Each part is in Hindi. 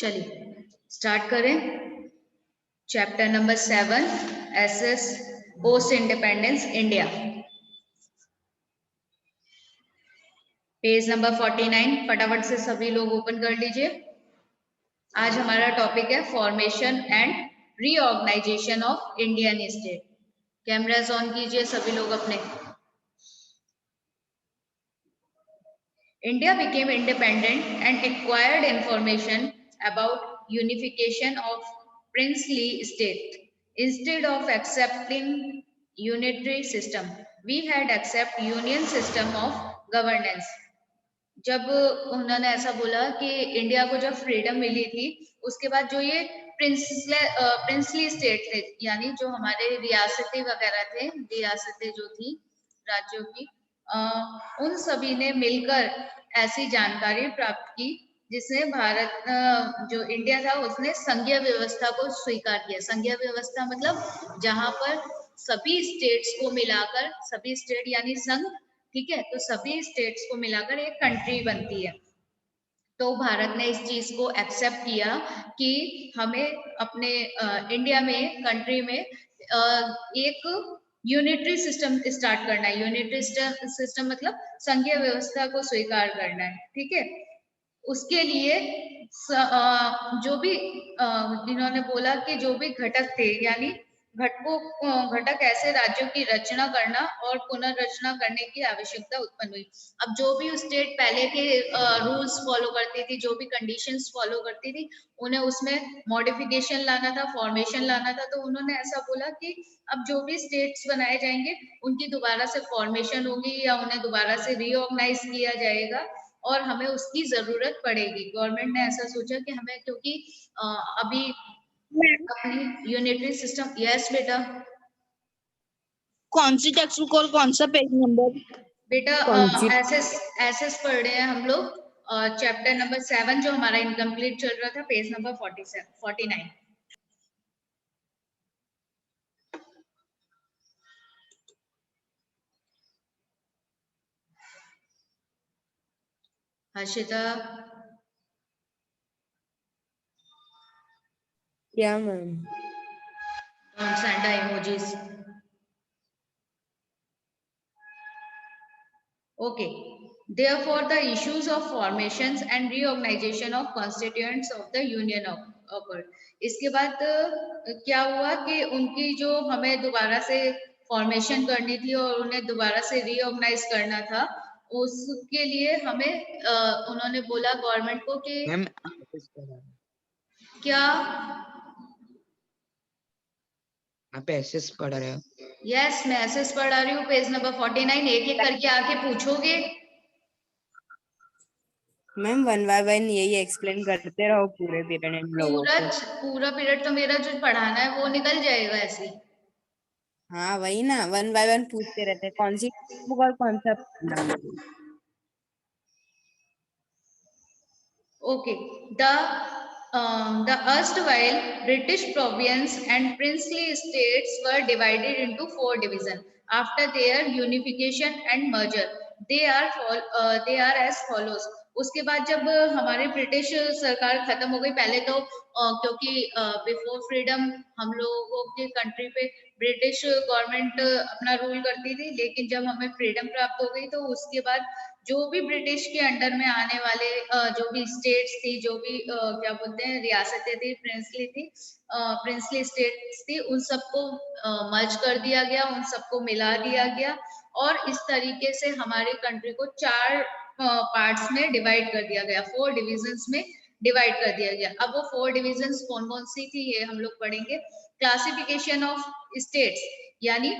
चलिए स्टार्ट करें। Chapter number 7 SS post independence India, page number 49। फटाफट से सभी लोग ओपन कर लीजिए। आज हमारा टॉपिक है formation and reorganisation of Indian state. Cameras on कीजिए सभी लोग अपने। India became independent and acquired information about unification of princely state. Instead of accepting unitary system, we had accept union system of governance. जब उन्होंने ऐसा बोला कि इंडिया को जब फ्रीडम मिली थी उसके बाद जो ये प्रिंसली स्टेट थे, यानी जो हमारे रियासतें वगैरह थे, रियासतें जो थी राज्यों की, उन सभी ने मिलकर ऐसी जानकारी प्राप्त की जिसने भारत जो इंडिया था उसने संघीय व्यवस्था को स्वीकार किया। संघीय व्यवस्था मतलब जहां पर सभी स्टेट्स को मिलाकर, सभी स्टेट यानी संघ, ठीक है, तो सभी स्टेट्स को मिलाकर एक कंट्री बनती है। तो भारत ने इस चीज को एक्सेप्ट किया कि हमें अपने इंडिया में, कंट्री में एक यूनिटरी सिस्टम स्टार्ट करना है। यूनिटरी सिस्टम मतलब संघीय व्यवस्था को स्वीकार करना है, ठीक है। उसके लिए जो भी इन्होंने बोला कि जो भी घटक थे, यानी घटक ऐसे राज्यों की रचना करना और पुनर्रचना करने की आवश्यकता उत्पन्न हुई। अब जो भी स्टेट पहले के रूल्स फॉलो करती थी, जो भी कंडीशंस फॉलो करती थी, उन्हें उसमें मॉडिफिकेशन लाना था, फॉर्मेशन लाना था। तो उन्होंने ऐसा बोला कि अब जो भी स्टेट्स बनाए जाएंगे उनकी दोबारा से फॉर्मेशन होगी या उन्हें दोबारा से रीऑर्गेनाइज किया जाएगा और हमें उसकी जरूरत पड़ेगी। गवर्नमेंट ने ऐसा सोचा कि हमें, क्योंकि अभी अपनी यूनिटरी सिस्टम। यस बेटा। कौन सी टेक्स्ट बुक और कौन सा पेज नंबर? बेटा एसएस पढ़ रहे हैं हम लोग, चैप्टर नंबर 7 जो हमारा इनकम्प्लीट चल रहा था, पेज नंबर 49। हर्षिता। क्या ma'am? Don't send emojis. Okay. Therefore, the issues of formations and reorganization of constituents of the union occurred. इसके बाद क्या हुआ कि उनकी जो हमें दोबारा से फॉर्मेशन करनी थी और उन्हें दोबारा से रीऑर्गेनाइज करना था, उसके लिए हमें उन्होंने बोला गवर्नमेंट को कि मैम क्या आप एसएस पढ़ रहे हो? यस, मैं एसएस पढ़ा रही हूँ, पेज नंबर 49। एक एक करके आके पूछोगे। मैम 1 बाय 1 यही एक्सप्लेन करते रहो पूरे पीरियड इन लोगों को। पूरा पीरियड तो मेरा जो पढ़ाना है वो निकल जाएगा ऐसे। हाँ वही ना, 1 बाय 1 पूछते रहते हैं कौन सी बुक और कौन सा। Okay. The erstwhile British province and princely states were divided into 4 divisions after their unification and merger. They are as follows. उसके बाद जब हमारे ब्रिटिश सरकार खत्म हो गई, पहले तो क्योंकि बिफोर फ्रीडम हम लोगों के कंट्री पे ब्रिटिश गवर्नमेंट अपना रूल करती थी, लेकिन जब हमें फ्रीडम प्राप्त हो गई तो उसके बाद जो भी ब्रिटिश के अंडर में आने वाले जो भी स्टेट्स थी, जो भी क्या बोलते हैं रियासतें थी, प्रिंसली स्टेट्स थी, उन सबको मर्ज कर दिया गया, उन सबको मिला दिया गया और इस तरीके से हमारी कंट्री को 4 पार्ट्स में डिवाइड कर दिया गया, 4 डिविजन्स में डिवाइड कर दिया गया। अब वो 4 डिविजन्स कौन कौन सी थी ये हम लोग पढ़ेंगे। क्लासिफिकेशन ऑफ स्टेट्स, यानी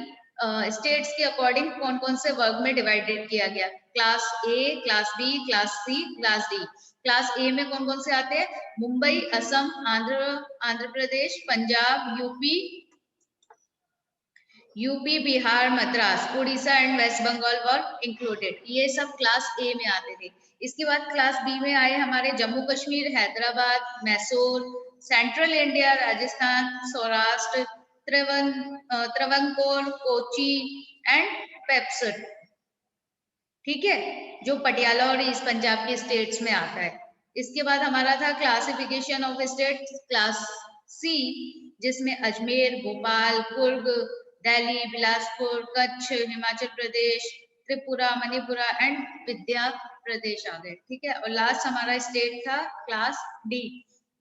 स्टेट्स के अकॉर्डिंग कौन कौन से वर्ग में डिवाइडेड किया गया। Class A, class B, class C, class D. Class A में कौन कौन से आते हैं? Mumbai, Assam, Andhra Pradesh, Punjab, UP, Bihar, Madras, Orissa and West Bengal were included. ये सब क्लास ए में आते थे। इसके बाद क्लास बी में आए हमारे Jammu Kashmir, Hyderabad, Mysore, Central India, Rajasthan, Saurashtra, Travancore, Kochi and Pepsu. ठीक है, जो पटियाला और ईस्ट पंजाब के स्टेट्स में आता है। इसके बाद हमारा था classification of state class C, जिसमें अजमेर, भोपाल, कुर्ग, दिल्ली, बिलासपुर, कच्छ, हिमाचल प्रदेश, त्रिपुरा, मणिपुरा एंड विद्या प्रदेश आ गए। ठीक है, और लास्ट हमारा स्टेट था क्लास डी,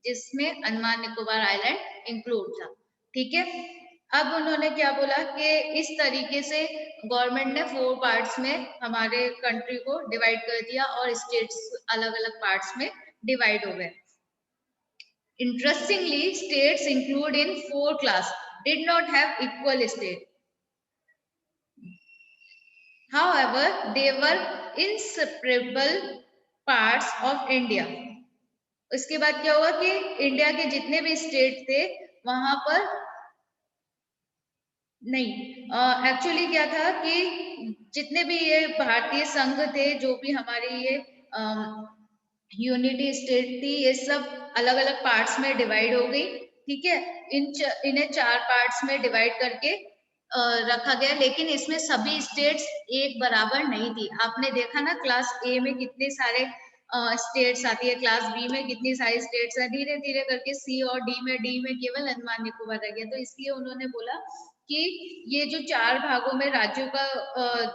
जिसमें अंडमान निकोबार आइलैंड इंक्लूड था। ठीक है, अब उन्होंने क्या बोला कि इस तरीके से गवर्नमेंट ने 4 पार्ट्स में हमारे कंट्री को डिवाइड कर दिया और स्टेट्स अलग अलग पार्ट्स में डिवाइड हो गए। Interestingly, states included in 4 class did not have equal state. However, they were inseparable parts of India. उसके बाद क्या हुआ कि इंडिया के जितने भी स्टेट थे वहां पर नहीं, एक्चुअली क्या था कि जितने भी ये भारतीय संघ थे, जो भी हमारे ये यूनिटी स्टेट थी, ये सब अलग अलग पार्ट्स में डिवाइड हो गई। ठीक है, इन्हें 4 पार्ट्स में डिवाइड करके रखा गया, लेकिन इसमें सभी स्टेट्स एक बराबर नहीं थी। आपने देखा ना क्लास ए में कितने सारे स्टेट्स आती है, क्लास बी में कितनी सारी स्टेट्स है, धीरे धीरे करके सी और डी में केवल अंडमान निकोबार रह गया। तो इसलिए उन्होंने बोला कि ये जो 4 भागों में राज्यों का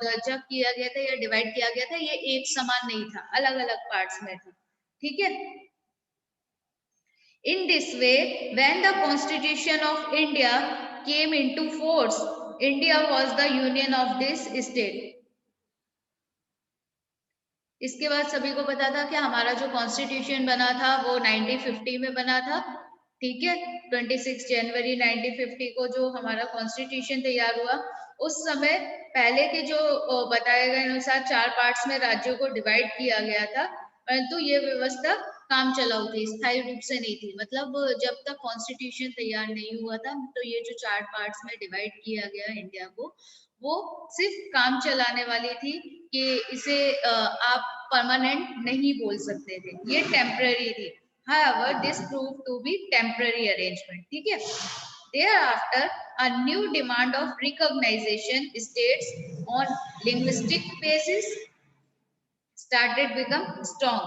दर्जा किया गया था या डिवाइड किया गया था, ये एक समान नहीं था, अलग अलग पार्ट्स में था। ठीक है, in this way, when the Constitution of India came into force, India was the union of this state. इसके बाद सभी को पता था कि हमारा जो कॉन्स्टिट्यूशन बना था वो 1950 में बना था। ठीक है, 26 जनवरी 1950 को जो हमारा कॉन्स्टिट्यूशन तैयार हुआ, उस समय पहले के जो बताए गए अनुसार 4 पार्ट्स में राज्यों को डिवाइड किया गया था, परंतु ये व्यवस्था काम चलाऊ थी, स्थायी रूप से नहीं थी। मतलब जब तक कॉन्स्टिट्यूशन तैयार नहीं हुआ था, तो ये जो 4 पार्ट्स में डिवाइड किया गया इंडिया को, वो सिर्फ काम चलाने वाली थी कि इसे आप परमानेंट नहीं बोल सकते थे, ये टेम्पररी थी। However, this proved to be temporary arrangement. ठीक है, thereafter a new demand of recognition states on linguistic basis started become strong.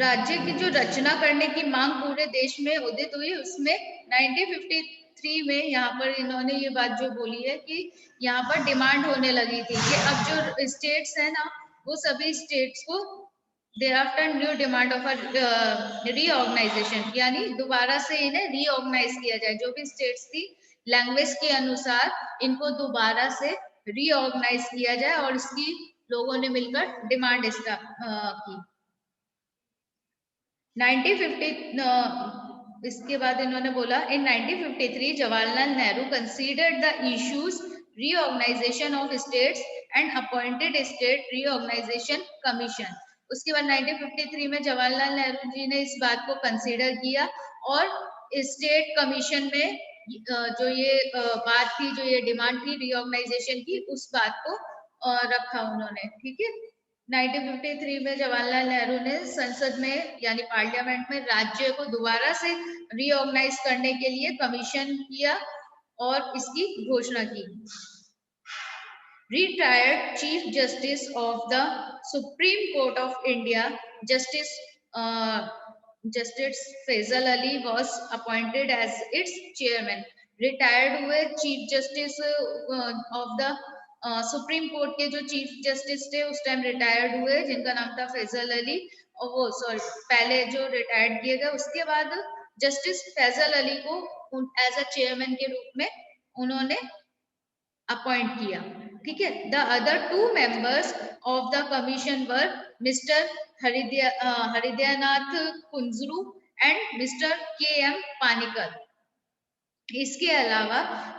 राज्य की जो रचना करने की मांग पूरे देश में उदित हुई, उसमें 1953 में यहाँ पर इन्होंने ये बात जो बोली है कि यहाँ पर डिमांड होने लगी थी कि अब जो स्टेट्स है ना, वो सभी स्टेट्स को thereafter new demand of reorganisation, यानी दोबारा से इन्हें रीऑर्गेनाइज किया जाए। जो भी स्टेट्स थी, लैंग्वेज के अनुसार इनको दोबारा से रीऑर्गेनाइज किया जाए, और इसकी लोगों ने मिलकर डिमांड की। 1950 इसके बाद इन्होंने बोला in 1953 Jawaharlal Nehru considered the issues reorganisation of states and appointed state reorganisation commission. उसके बाद 1953 में जवाहरलाल नेहरू जी ने इस बात को कंसीडर किया और स्टेट कमीशन में जो ये बात थी, जो ये डिमांड थी रीऑर्गेनाइजेशन की, उस बात को रखा उन्होंने। ठीक है, 1953 में जवाहरलाल नेहरू ने संसद में यानी पार्लियामेंट में राज्य को दोबारा से रीऑर्गेनाइज करने के लिए कमीशन किया और इसकी घोषणा की। Retired Chief Justice of the Supreme Court of India, Justice Faisal Ali was appointed as its chairman. Retired हुए chief justice of the supreme court के जो चीफ जस्टिस थे उस टाइम रिटायर्ड हुए, जिनका नाम था फैजल अली, और वो पहले जो रिटायर्ड किए गए, उसके बाद जस्टिस फैजल अली को एज अ चेयरमैन के रूप में उन्होंने अपॉइंट किया। ठीक है, the other 2 members of the commission were mister Hridayanath Kunzru and mister K M. Panikkar. इसके अलावा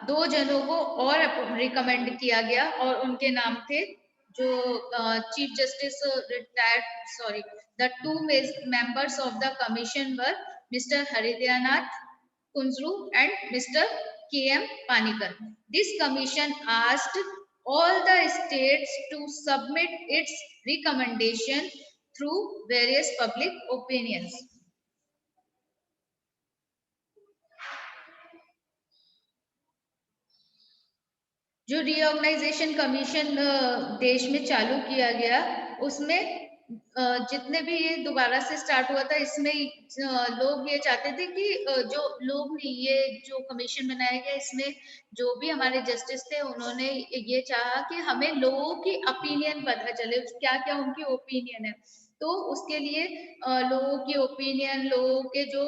2 जनों को और रिकमेंड किया गया और उनके नाम थे जो chief justice retired the 2 members of the commission were Mr. Haridyanath Kunzru and Mr. K.M. Panikar. This commission asked all the states to submit its recommendation through various public opinions. जो रीऑर्गेनाइजेशन कमीशन देश में चालू किया गया, उसमें जितने भी ये दोबारा से स्टार्ट हुआ था, इसमें लोग ये चाहते थे कि जो लोग नहीं, ये जो कमीशन बनाया गया, इसमें जो भी हमारे जस्टिस थे, उन्होंने ये चाहा कि हमें लोगों की ओपिनियन पता चले, क्या क्या उनकी ओपिनियन है। तो उसके लिए लोगों की ओपिनियन, लोगों के जो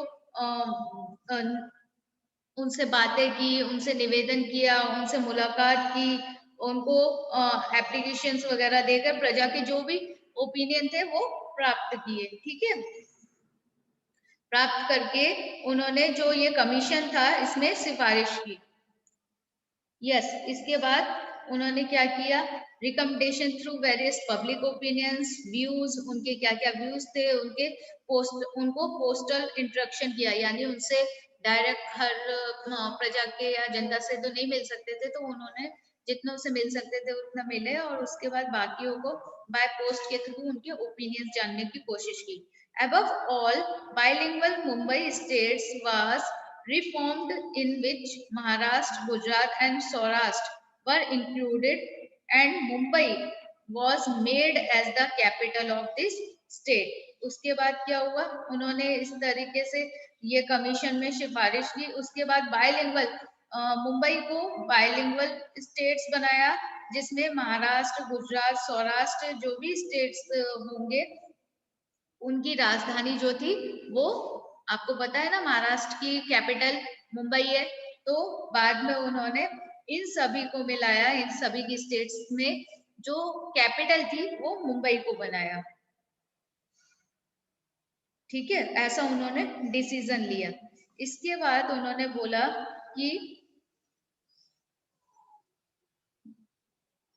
उनसे बातें की, उनसे निवेदन किया, उनसे मुलाकात की, उनको एप्लीकेशंस वगैरह देकर प्रजा के जो भी ओपिनियन थे वो प्राप्त किए। ठीक है, प्राप्त करके उन्होंने जो ये कमीशन था इसमें सिफारिश की। यस, इसके बाद उन्होंने क्या किया, recommendation through various public opinions, views, उनके क्या क्या व्यूज थे, उनको पोस्टल इंटरेक्शन किया, यानी उनसे डायरेक्ट हर प्रजा के या जनता से तो नहीं मिल सकते थे, तो उन्होंने जितनों से मिल सकते थे उतना मिले, और उसके बाद बाकियों को बाय पोस्ट के थ्रू उनके ओपिनियंस जानने की कोशिश की। Above all, bilingual Mumbai states was reformed, in which Maharashtra, Gujarat and Saurashtra were included, and Mumbai was made as the capital of this state. उसके बाद क्या हुआ, उन्होंने इस तरीके से ये कमीशन में सिफारिश की। उसके बाद बायलिंगुअल मुंबई को बायलिंगुअल स्टेट्स बनाया, जिसमें महाराष्ट्र, गुजरात, सौराष्ट्र जो भी स्टेट्स होंगे, उनकी राजधानी जो थी वो, आपको पता है ना, महाराष्ट्र की कैपिटल मुंबई है। तो बाद में उन्होंने इन सभी को मिलाया, इन सभी की स्टेट्स में जो कैपिटल थी वो मुंबई को बनाया। ठीक है, ऐसा उन्होंने डिसीजन लिया। इसके बाद उन्होंने बोला कि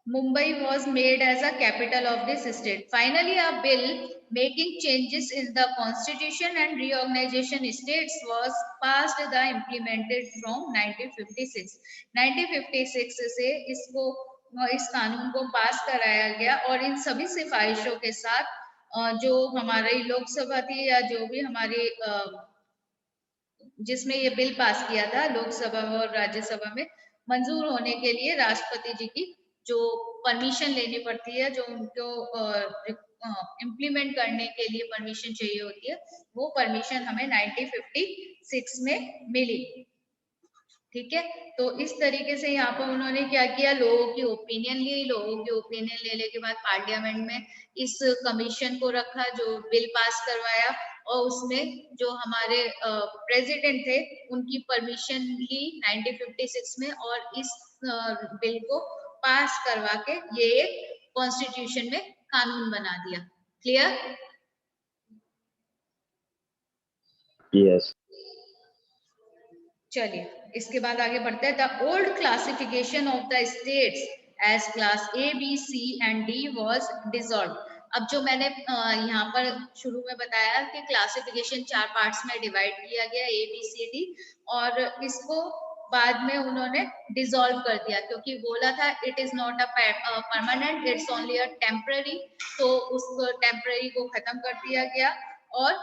Mumbai was made as a capital of this state. Finally, a bill making changes in the constitution and reorganization states was passed the implemented from 1956. 1956 से इस कानून को पास कराया गया, और इन सभी सिफारिशों के साथ जो हमारी लोकसभा थी, या जो भी हमारी जिसमें ये बिल पास किया था लोकसभा और राज्यसभा में, मंजूर होने के लिए राष्ट्रपति जी की जो परमिशन लेनी पड़ती है, जो उनको इम्प्लीमेंट करने के लिए परमिशन चाहिए होती है, वो परमिशन हमें 1956 में मिली। ठीक है, तो इस तरीके से यहाँ पर उन्होंने क्या किया, लोगों की ओपिनियन ली, लोगों की ओपिनियन लेने के बाद पार्लियामेंट में इस कमीशन को रखा, जो बिल पास करवाया, और उसमें जो हमारे प्रेसिडेंट थे उनकी परमिशन ली 1956 में, और इस बिल को पास करवा के ये एक कॉन्स्टिट्यूशन में कानून बना दिया। क्लियर? यस। चलिए, इसके बाद आगे बढ़ते हैं। The old classification of the states as class A, B, C and D was dissolve. अब जो मैंने यहाँ पर शुरू में बताया कि क्लासिफिकेशन 4 पार्ट्स में डिवाइड किया गया, ए, बी, सी, डी, और इसको बाद में उन्होंने डिसॉल्व कर दिया, क्योंकि बोला था it is not a permanent, it's only a temporary. तो उस टेम्पररी को खत्म कर दिया गया और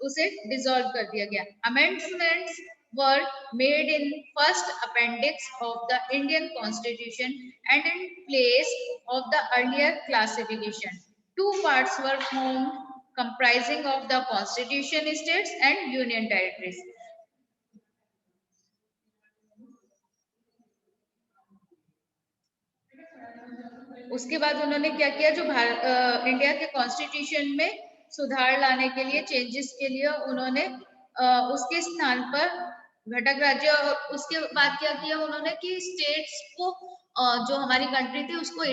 उसे डिसॉल्व कर दिया गया। Amendments were made in first appendix of the Indian Constitution and in place of the earlier classification. 2 parts were formed comprising of the Constitution states and Union territories. उसके बाद उन्होंने क्या किया, जो इंडिया के कॉन्स्टिट्यूशन में सुधार लाने के लिए, चेंजेस के लिए, उन्होंने उसके स्थान पर घटक राज्य, और उसके बाद क्या किया उन्होंने कि स्टेट्स को, जो हमारी कंट्री थी उसको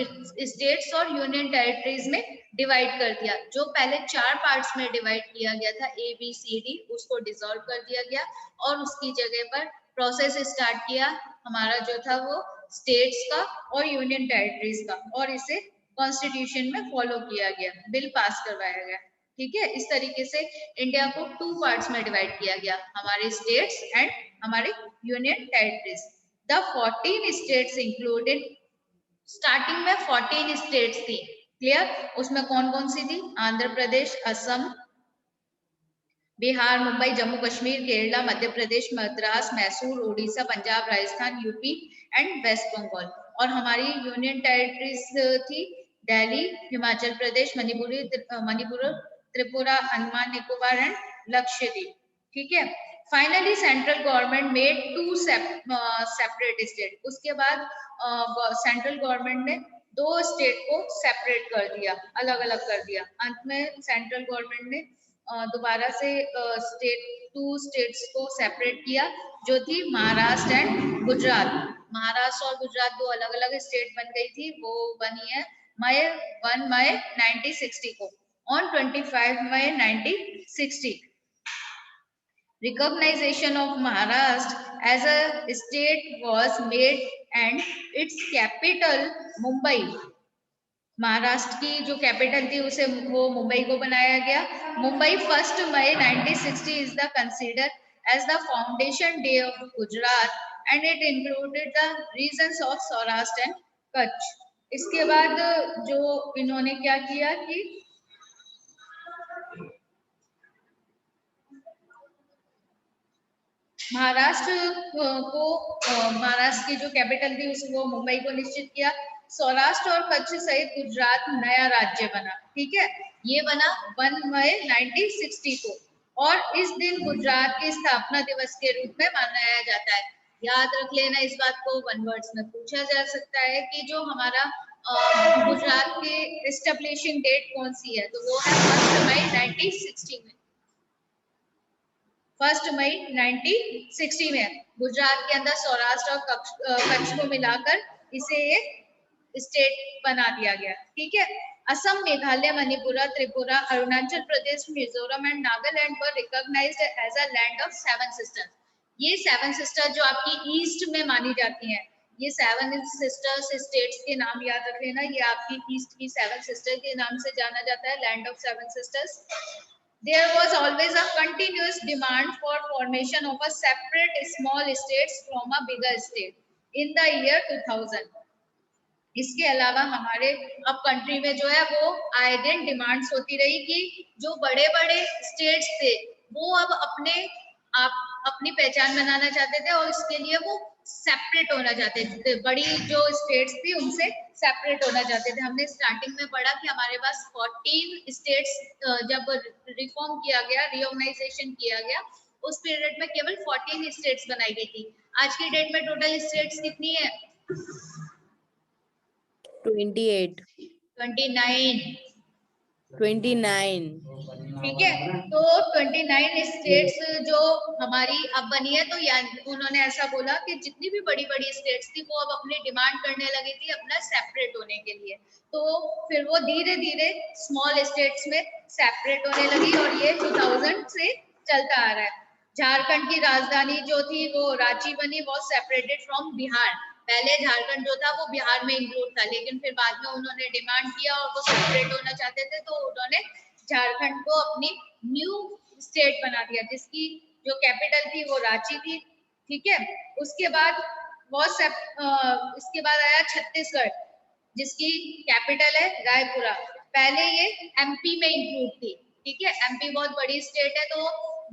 स्टेट्स और यूनियन टेरिटरीज में डिवाइड कर दिया। जो पहले 4 पार्ट्स में डिवाइड किया गया था, ए, बी, सी, डी, उसको डिसॉल्व कर दिया गया, और उसकी जगह पर प्रोसेस स्टार्ट किया हमारा जो था वो स्टेट्स का और यूनियन टेरिटरीज का, और इसे कॉन्स्टिट्यूशन में फॉलो किया गया, बिल पास करवाया गया। ठीक है, इस तरीके से इंडिया को 2 पार्ट्स में डिवाइड किया गया, हमारे स्टेट्स एंड हमारे union territories. The 14 states included, starting में 14 स्टेट्स थी। क्लियर? उसमें कौन कौन सी थी? Andhra Pradesh, Assam, Bihar, Mumbai, Jammu Kashmir, Kerala, Madhya Pradesh, Madras, Mysore, Orissa, Punjab, Rajasthan, UP and West Bengal. और हमारी यूनियन टेरिटरीज थी दिल्ली, हिमाचल प्रदेश, मणिपुर, त्रिपुरा, अंडमान निकोबार एंड लक्षद्वीप। ठीक है। Finally central government made 2 separate state. उसके बाद सेंट्रल गवर्नमेंट ने 2 स्टेट को सेपरेट कर दिया, अलग अलग कर दिया। अंत में सेंट्रल गवर्नमेंट ने दोबारा से 2 स्टेट्स को सेपरेट किया, जो थी महाराष्ट्र एंड गुजरात। महाराष्ट्र और गुजरात 2 अलग अलग स्टेट बन गई थी, वो बनी है 1 मई 1960 को। On 25 May 1960 recognition of Maharashtra as a state was made and its capital Mumbai, Maharashtra की जो कैपिटल थी उसे वो मुंबई को बनाया गया। मुंबई 1 मई 1960 is the considered as the foundation day of Gujarat and it included the regions of Saurashtra and Kutch। इसके बाद जो इन्होंने क्या किया कि महाराष्ट्र की जो कैपिटल थी उस वो मुंबई को निश्चित किया। सौराष्ट्र और कच्छ सहित गुजरात नया राज्य बना। ठीक है, ये बना 1 मई 1960 को और इस दिन गुजरात के स्थापना दिवस के रूप में मनाया जाता है। याद रख लेना, इस बात को 1 वर्ड्स में पूछा जा सकता है कि जो हमारा गुजरात के एस्टेब्लिशिंग डेट कौन सी है, तो वो है 1 मई 1960 में। 1 मई 1960 में गुजरात के अंदर सौराष्ट्र और कच्छ को मिलाकर इसे एक स्टेट बना दिया गया। ठीक है। Assam, Meghalaya, Manipur, Tripura, Arunachal Pradesh, Mizoram and Nagaland were recognised as a land of 7 sisters. ये 7 सिस्टर जो आपकी ईस्ट में मानी जाती हैं, ये 7 सिस्टर्स स्टेट्स के नाम याद रख लेना। ये आपकी ईस्ट की 7 सिस्टर के नाम से जाना जाता है, land of 7 sisters. There was always a continuous demand for formation of a separate small states from a bigger state in the year 2000। इसके अलावा हमारे अब कंट्री में जो है वो आए दिन डिमांड्स होती रही कि जो बड़े बड़े स्टेट्स थे वो अब अपनी पहचान बनाना चाहते थे और इसके लिए वो सेपरेट होना चाहते थे। बड़ी जो स्टेट्स थी उनसे सेपरेट होना चाहते थे। हमने स्टार्टिंग में पढ़ा कि हमारे पास 14 स्टेट्स जब रिफॉर्म किया गया, रिऑर्गेनाइजेशन किया गया, उस पीरियड में केवल 14 स्टेट्स बनाई गई थी। आज की डेट में टोटल स्टेट्स कितनी है? 28 29। ठीक है, तो 29 स्टेट्स जो हमारी अब बनी है, तो उन्होंने ऐसा बोला कि जितनी भी बड़ी बड़ी स्टेट्स थी वो अब अपनी डिमांड करने लगी थी अपना सेपरेट होने के लिए। तो फिर वो धीरे धीरे स्मॉल स्टेट्स में सेपरेट होने लगी और ये 2000 से चलता आ रहा है। झारखंड की राजधानी जो थी वो रांची बनी, वो सेपरेटेड फ्रॉम बिहार। पहले झारखंड जो था वो बिहार में इंक्लूड था, लेकिन फिर बाद में उन्होंने डिमांड किया और वो सेपरेट होना चाहते थे, तो उन्होंने झारखंड को अपनी न्यू स्टेट बना दिया, जिसकी जो कैपिटल थी वो रांची थी। ठीक है। उसके बाद इसके बाद आया छत्तीसगढ़, जिसकी कैपिटल है रायपुरा। पहले ये एमपी में इंक्लूड थी। ठीक है, एमपी बहुत बड़ी स्टेट है, तो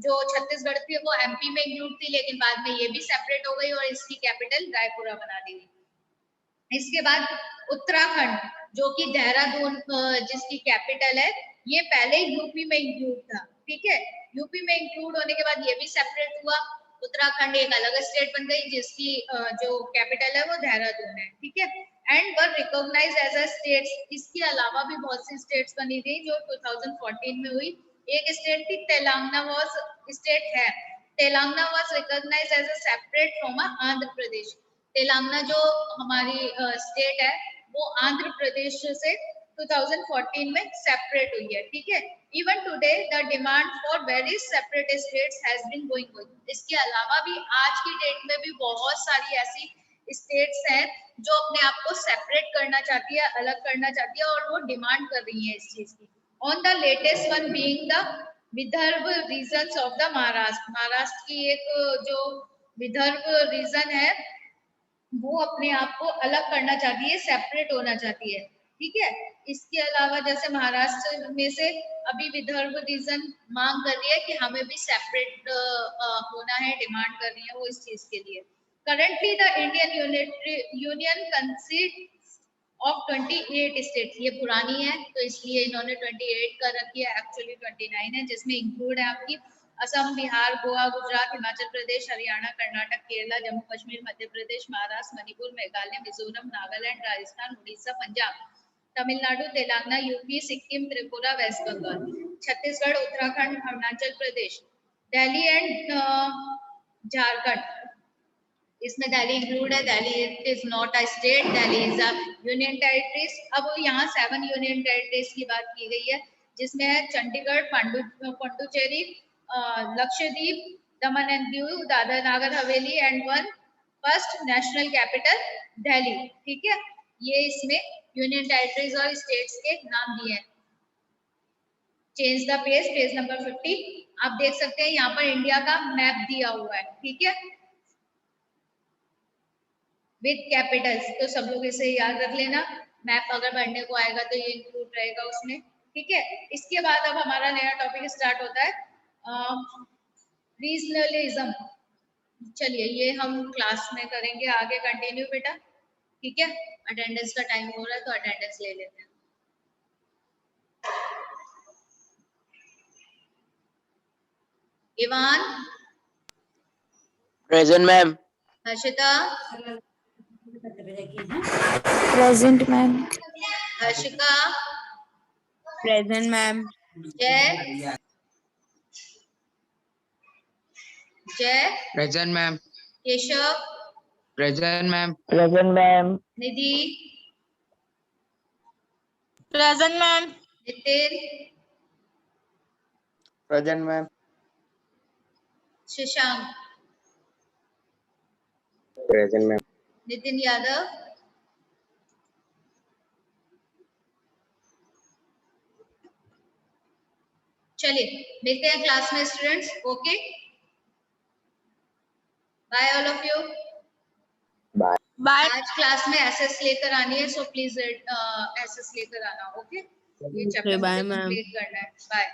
जो छत्तीसगढ़ थी वो एमपी में इंक्लूड थी, लेकिन बाद में ये भी सेपरेट हो गई और इसकी कैपिटल रायपुरा बना दी गई। इसके बाद उत्तराखंड, जो कि देहरादून जिसकी कैपिटल है, ये पहले यूपी में इंक्लूड था। ठीक है, यूपी में इंक्लूड होने के बाद ये भी सेपरेट हुआ। उत्तराखंड एक अलग स्टेट बन गई जिसकी जो कैपिटल है वो देहरादून है। ठीक है, and were recognised as a states. इसके अलावा भी बहुत सी स्टेट्स बनी थी जो 2014 में हुई। एक स्टेट थी Telangana, Telangana was recognized as a separate from Andhra Pradesh. Telangana जो हमारी स्टेट है वो आंध्र प्रदेश से 2014 में सेपरेट हुई है। ठीक है, even today the demand for various separate states has been going on. इसके अलावा भी आज की डेट में भी बहुत सारी ऐसी स्टेट्स हैं जो अपने आप को सेपरेट करना चाहती है, अलग करना चाहती है और वो डिमांड कर रही है इस चीज की। On the latest one being the Vidarbha regions of the Maharashtra. Maharashtra की एक जो विदर्भ रीजन है वो अपने आप को अलग करना चाहती है, सेपरेट होना चाहती है। ठीक है, इसके अलावा जैसे महाराष्ट्र में से अभी विदर्भ रीजन मांग कर रही है कि हमें भी सेपरेट होना है, डिमांड कर रही है वो इस चीज के लिए। Currently, the Indian Union consists of 28 states. ये पुरानी है तो इसलिए इन्होंने 28 कर रखी है, एक्चुअली 29 है, जिसमें इंक्लूड है आपकी असम, बिहार, गोवा, गुजरात, हिमाचल प्रदेश, हरियाणा, कर्नाटक, केरला, जम्मू कश्मीर, मध्य प्रदेश, महाराष्ट्र, मणिपुर, मेघालय, मिजोरम, नागालैंड, राजस्थान, उड़ीसा, पंजाब, तमिलनाडु, तेलंगाना, यूपी, सिक्किम, त्रिपुरा, वेस्ट बंगाल, छत्तीसगढ़, उत्तराखंड, अरुणाचल प्रदेश, दिल्ली एंड झारखंड। इसमें दिल्ली इंक्लूड है। Delhi is not a state, Delhi is a union territories. अब यहाँ 7 यूनियन टेरिटरीज की बात की गई है, जिसमें है चंडीगढ़, पुडुचेरी, लक्षद्वीप, दमन and Diu, Dadar Nagar Haveli and one first national capital Delhi. ठीक है, ये इसमें यूनियन टेरिटरीज और स्टेट्स के नाम दिए हैं। Change the page, page number 50। आप देख सकते हैं यहाँ पर इंडिया का मैप दिया हुआ है। ठीक है, विद कैपिटल्स, तो सब लोग इसे याद रख लेना। मैप अगर पढ़ने को आएगा तो ये इंक्लूड रहेगा उसमें। ठीक है, इसके बाद अब हमारा नया टॉपिक स्टार्ट होता है रीजनलिज्म। चलिए ये हम क्लास में करेंगे आगे कंटिन्यू बेटा। ठीक है, अटेंडेंस का टाइम हो रहा है तो अटेंडेंस ले लेते हैं। Ivaan, present ma'am. Harshita, present ma'am. Harshika, present ma'am. Jay, Jay, present ma'am. Keshav, present ma'am. Present, ma'am. Nidhi, present ma'am. Nitin, Present, ma'am. Shashank, Present, ma'am. Nitin Yadav, चलिए मिलते हैं क्लास में students. Okay, bye all of you. Bye. Bye. आज क्लास में एसएस लेकर आनी है, सो प्लीज एसएस लेकर आना। ओके, ये Okay, चैप्टर bye, मुझे ma'am. कंप्लीट करना है। बाय।